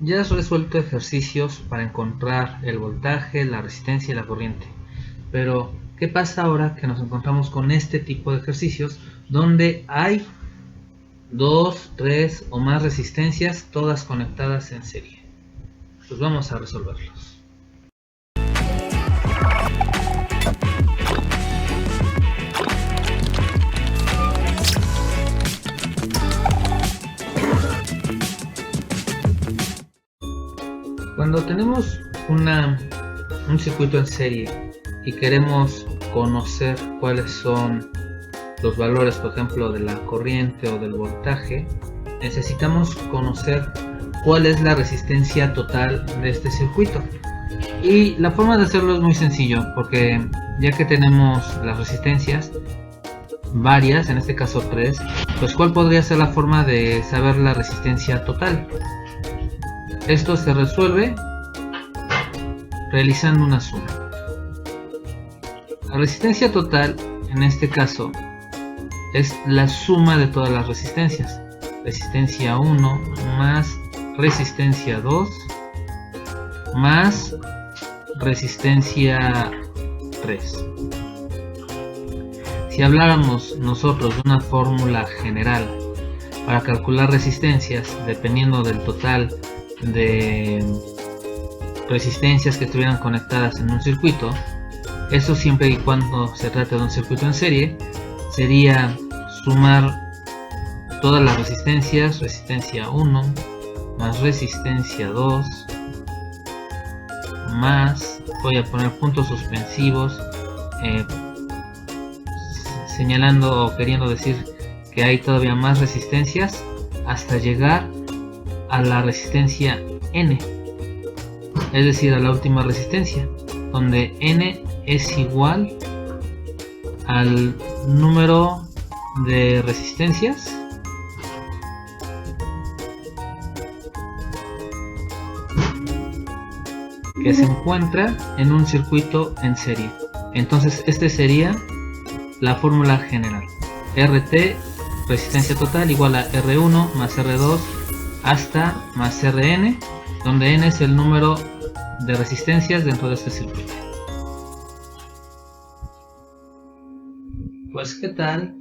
Ya has resuelto ejercicios para encontrar el voltaje, la resistencia y la corriente. Pero, ¿qué pasa ahora que nos encontramos con este tipo de ejercicios donde hay 2, 3 o más resistencias todas conectadas en serie? Pues vamos a resolverlos. Cuando tenemos un circuito en serie y queremos conocer cuáles son los valores, por ejemplo, de la corriente o del voltaje, necesitamos conocer cuál es la resistencia total de este circuito. Y la forma de hacerlo es muy sencillo, porque ya que tenemos las resistencias varias, en este caso 3, pues ¿cuál podría ser la forma de saber la resistencia total? Esto se resuelve realizando una suma. La resistencia total, en este caso, es la suma de todas las resistencias. Resistencia 1 más resistencia 2 más resistencia 3. Si habláramos nosotros de una fórmula general para calcular resistencias dependiendo del total de resistencias que estuvieran conectadas en un circuito, eso siempre y cuando se trate de un circuito en serie, sería sumar todas las resistencias, resistencia 1 más resistencia 2 más, voy a poner puntos suspensivos señalando o queriendo decir que hay todavía más resistencias hasta llegar a la resistencia n, es decir, a la última resistencia, donde n es igual al número de resistencias que se encuentra en un circuito en serie. Entonces este sería la fórmula general: RT, resistencia total, igual a R1 más R2 hasta más Rn, donde n es el número de resistencias dentro de este circuito. Pues ¿qué tal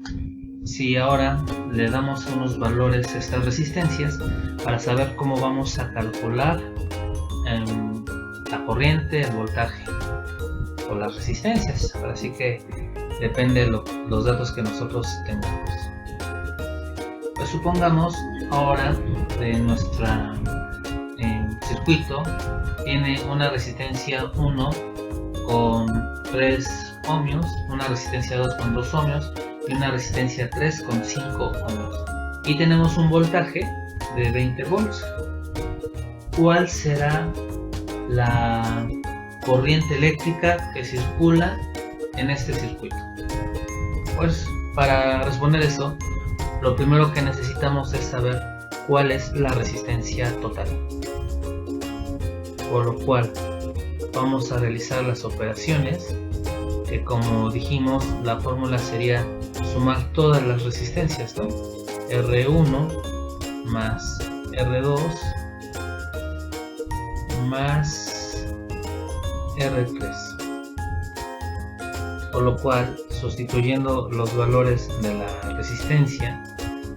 si ahora le damos unos valores a estas resistencias para saber cómo vamos a calcular la corriente, el voltaje o las resistencias? Así que depende de los datos que nosotros tengamos. Pues supongamos ahora de nuestra circuito tiene una resistencia 1 con 3 ohmios, una resistencia 2 con 2 ohmios y una resistencia 3 con 5 ohmios, y tenemos un voltaje de 20 volts. ¿Cuál será la corriente eléctrica que circula en este circuito? Pues para responder eso, lo primero que necesitamos es saber cuál es la resistencia total, por lo cual vamos a realizar las operaciones que, como dijimos, la fórmula sería sumar todas las resistencias, ¿no? R1 más R2 más R3, por lo cual, sustituyendo los valores de la resistencia,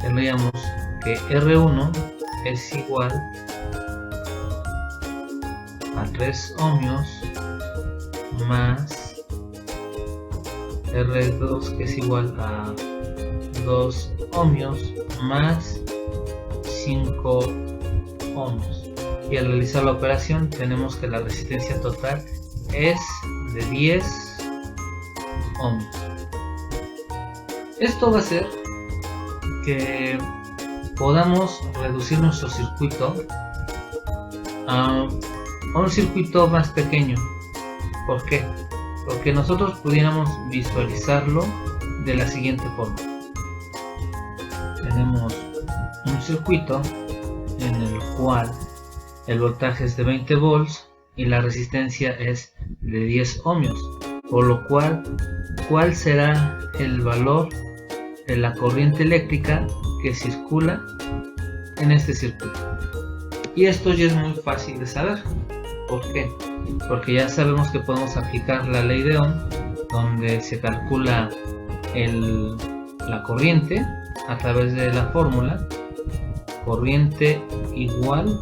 tendríamos que R1 es igual a 3 ohmios más R2, que es igual a 2 ohmios más 5 ohmios. Y al realizar la operación tenemos que la resistencia total es de 10 ohmios. Esto va a hacer que podamos reducir nuestro circuito a un circuito más pequeño. ¿Por qué? Porque nosotros pudiéramos visualizarlo de la siguiente forma. Tenemos un circuito en el cual el voltaje es de 20 volts y la resistencia es de 10 ohmios, por lo cual, ¿cuál será el valor de la corriente eléctrica que circula en este circuito? Y esto ya es muy fácil de saber. ¿Por qué? Porque ya sabemos que podemos aplicar la ley de Ohm, donde se calcula la corriente a través de la fórmula corriente igual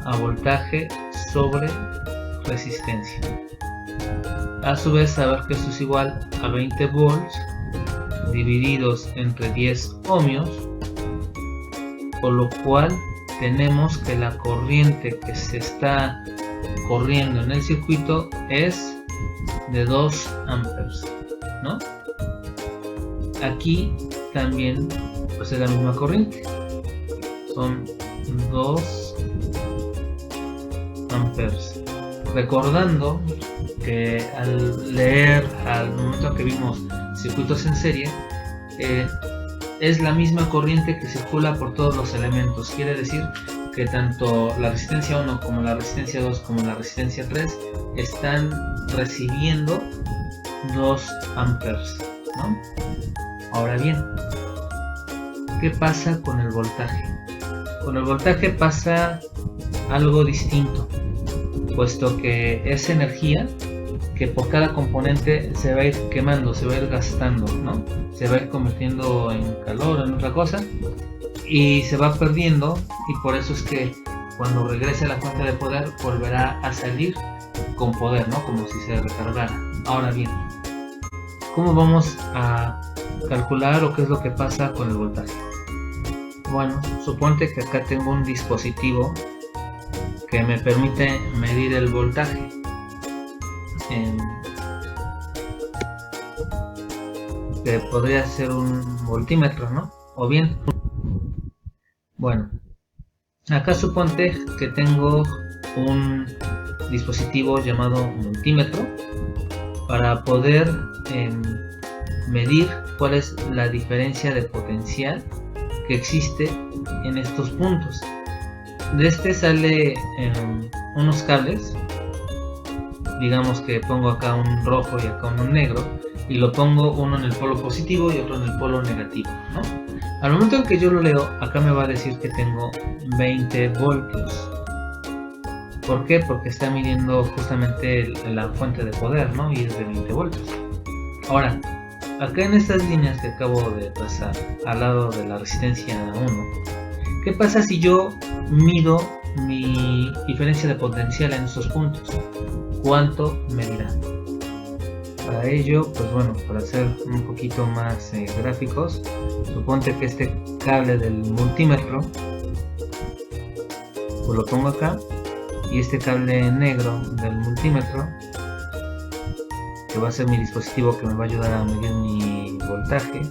a voltaje sobre resistencia. A su vez, saber que esto es igual a 20 volts divididos entre 10 ohmios, por lo cual tenemos que la corriente que se está corriendo en el circuito es de 2 amperes, ¿no? Aquí también pues es la misma corriente, son 2 amperes. Recordando que al leer al momento que vimos circuitos en serie, es la misma corriente que circula por todos los elementos. Quiere decir que tanto la resistencia 1 como la resistencia 2 como la resistencia 3 están recibiendo 2 amperes, ¿no? Ahora bien, ¿qué pasa con el voltaje? Con el voltaje pasa algo distinto, puesto que es energía que por cada componente se va a ir quemando, se va a ir gastando, ¿no? Se va a ir convirtiendo en calor, en otra cosa, y se va perdiendo, y por eso es que cuando regrese a la fuente de poder volverá a salir con poder, ¿no? Como si se recargara. Ahora bien, ¿cómo vamos a calcular o qué es lo que pasa con el voltaje? Bueno, suponte que acá tengo un dispositivo que me permite medir el voltaje. Que podría ser un voltímetro, ¿no? O bien, bueno, acá suponte que tengo un dispositivo llamado multímetro para poder medir cuál es la diferencia de potencial que existe en estos puntos. De este sale unos cables, digamos que pongo acá un rojo y acá un negro, y lo pongo uno en el polo positivo y otro en el polo negativo, ¿no? Al momento en que yo lo leo, acá me va a decir que tengo 20 voltios. ¿Por qué? Porque está midiendo justamente la fuente de poder, ¿no? Y es de 20 voltios. Ahora, acá en estas líneas que acabo de trazar al lado de la resistencia 1, ¿qué pasa si yo mido mi diferencia de potencial en estos puntos? ¿Cuánto medirá? Para ello, pues bueno, para ser un poquito más gráficos, suponte que este cable del multímetro pues lo pongo acá, y este cable negro del multímetro, que va a ser mi dispositivo que me va a ayudar a medir mi voltaje,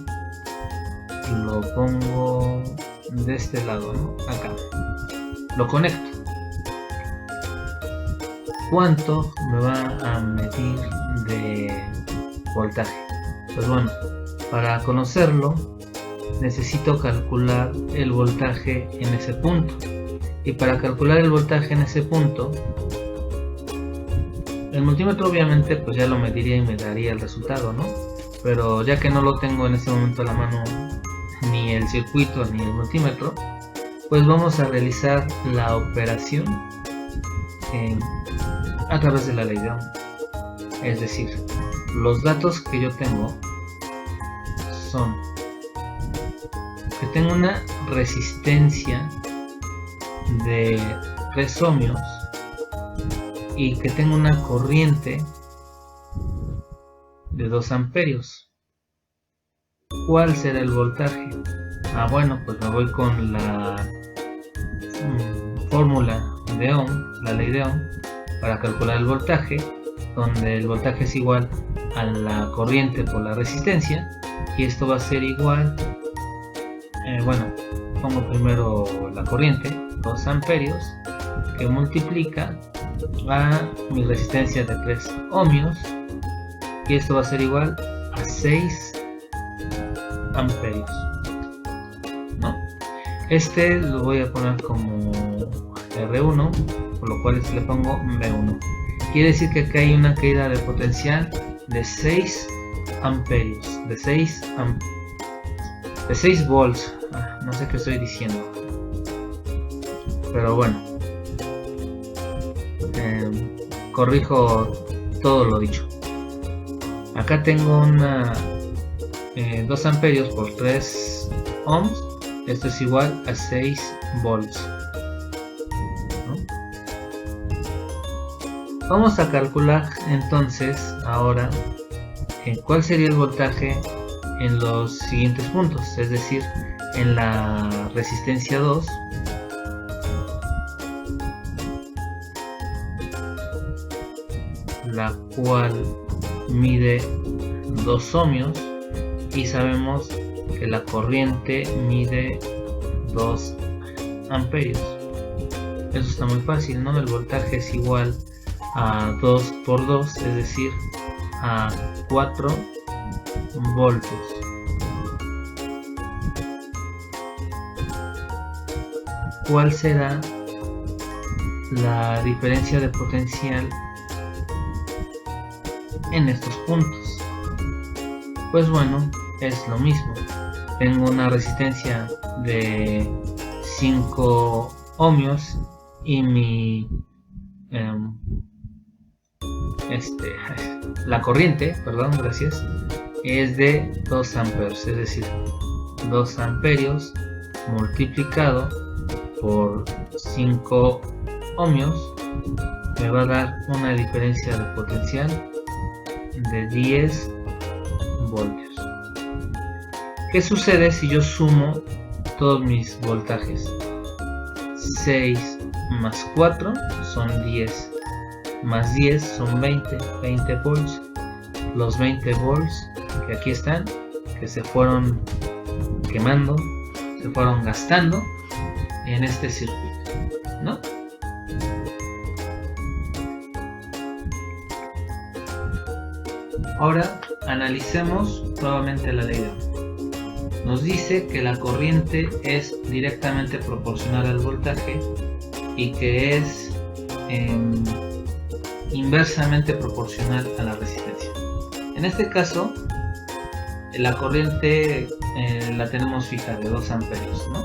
lo pongo de este lado, ¿no? Acá lo conecto. ¿Cuánto me va a medir de voltaje? Pues bueno, para conocerlo necesito calcular el voltaje en ese punto, y para calcular el voltaje en ese punto, el multímetro obviamente pues ya lo mediría y me daría el resultado, ¿no? Pero ya que no lo tengo en este momento a la mano, ni el circuito ni el multímetro, pues vamos a realizar la operación a través de la ley de Ohm. Es decir, los datos que yo tengo son que tengo una resistencia de 3 ohmios y que tengo una corriente de 2 amperios. ¿Cuál será el voltaje? Bueno, pues me voy con la fórmula de Ohm, la ley de Ohm, para calcular el voltaje, donde el voltaje es igual a la corriente por la resistencia, y esto va a ser igual, bueno, pongo primero la corriente, 2 amperios, que multiplica a mi resistencia de 3 ohmios, y esto va a ser igual a 6 amperios, ¿no? Este lo voy a poner como R1, por lo cual le pongo B1. Quiere decir que acá hay una caída de potencial de 6 amperios, de 6 volts. No sé qué estoy diciendo, pero bueno, corrijo todo lo dicho. Acá tengo una 2 amperios por 3 ohms. Esto es igual a 6 volts, ¿no? Vamos a calcular entonces ahora cuál sería el voltaje en los siguientes puntos, es decir, en la resistencia 2, la cual mide 2 ohmios, y sabemos que la corriente mide 2 amperios. Eso está muy fácil, ¿no? El voltaje es igual a 2 por 2, es decir, a 4 voltios. ¿Cuál será la diferencia de potencial en estos puntos? Pues bueno, es lo mismo. Tengo una resistencia de 5 ohmios y mi la corriente, perdón, gracias, es de 2 amperes, es decir, 2 amperios multiplicado por 5 ohmios me va a dar una diferencia de potencial de 10 voltios. ¿Qué sucede si yo sumo todos mis voltajes? 6 más 4 son 10, más 10 son 20 volts. Los 20 volts que aquí están, que se fueron quemando, se fueron gastando en este circuito, ¿no? Ahora analicemos nuevamente la ley de Ohm. Nos dice que la corriente es directamente proporcional al voltaje y que es inversamente proporcional a la resistencia. En este caso, la corriente la tenemos fija de 2 amperios, ¿no?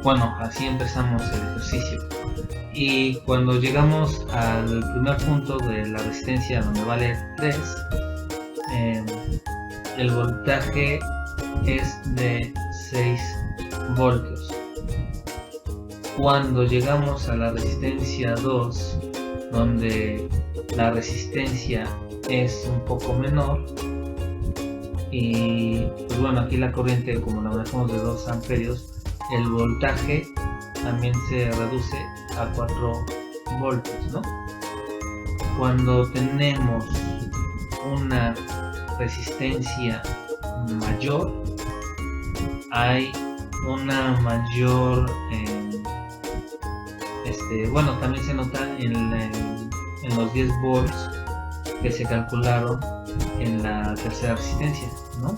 Bueno, así empezamos el ejercicio. Y cuando llegamos al primer punto de la resistencia, donde vale 3, el voltaje es de 6 voltios. Cuando llegamos a la resistencia 2, donde la resistencia es un poco menor, y pues bueno, aquí la corriente, como la manejamos de 2 amperios, el voltaje también se reduce a 4 voltios, ¿no? Cuando tenemos una resistencia mayor, hay una mayor bueno, también se nota en los 10 volts que se calcularon en la tercera resistencia, ¿no?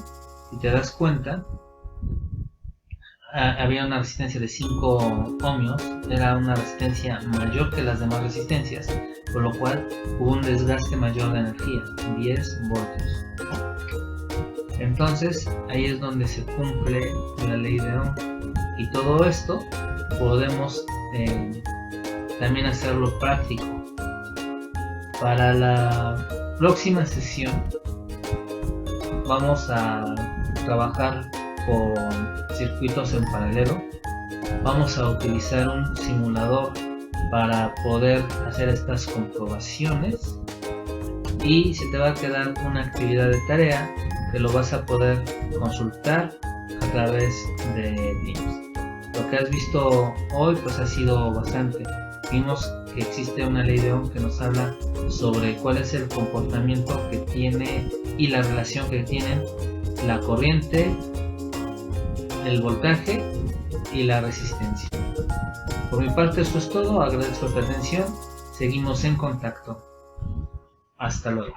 Si te das cuenta, había una resistencia de 5 ohmios, era una resistencia mayor que las demás resistencias, por lo cual hubo un desgaste mayor de energía, 10 voltios. Entonces ahí es donde se cumple la ley de Ohm, y todo esto podemos también hacerlo práctico. Para la próxima sesión vamos a trabajar con circuitos en paralelo. Vamos a utilizar un simulador para poder hacer estas comprobaciones, y se te va a quedar una actividad de tarea que lo vas a poder consultar a través de Teams. Lo que has visto hoy pues ha sido bastante. Vimos que existe una ley de Ohm que nos habla sobre cuál es el comportamiento que tiene y la relación que tienen la corriente, el voltaje y la resistencia. Por mi parte eso es todo, agradezco tu atención, seguimos en contacto. Hasta luego.